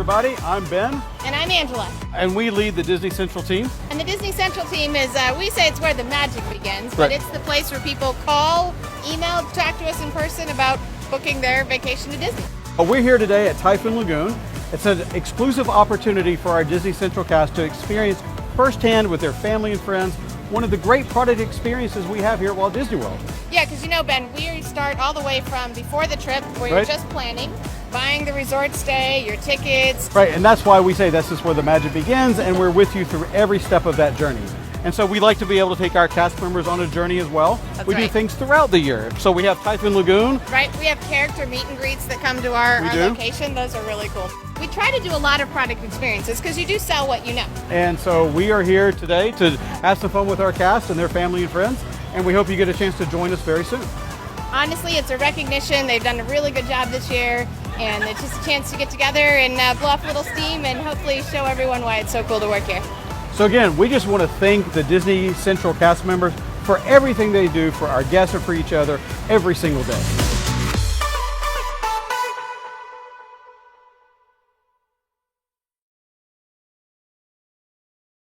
everybody, I'm Ben. And I'm Angela. And we lead the Disney Central team. And the Disney Central team is, we say it's where the magic begins, but Right. it's the place where people call, email, talk to us in person about booking their vacation to Disney. We're here today at Typhoon Lagoon. It's an exclusive opportunity for our Disney Central cast to experience firsthand with their family and friends one of the great product experiences we have here at Walt Disney World. Yeah, because you know, Ben, we start all the way from before the trip, where Right. you're just planning, buying the resort stay, your tickets. Right, and that's why we say this is where the magic begins, and we're with you through every step of that journey. And so we like to be able to take our cast members on a journey as well. That's we do right. things throughout the year. So we have Typhoon Lagoon. Right, we have character meet and greets that come to our do. location. Those are really cool. We try to do a lot of product experiences because you do sell what you know. And so we are here today to have some fun with our cast and their family and friends, and we hope you get a chance to join us very soon. Honestly, it's a recognition. They've done a really good job this year, and it's just a chance to get together and blow off a little steam and hopefully show everyone why it's so cool to work here. So again, we just want to thank the Disney Central cast members for everything they do for our guests and for each other every single day.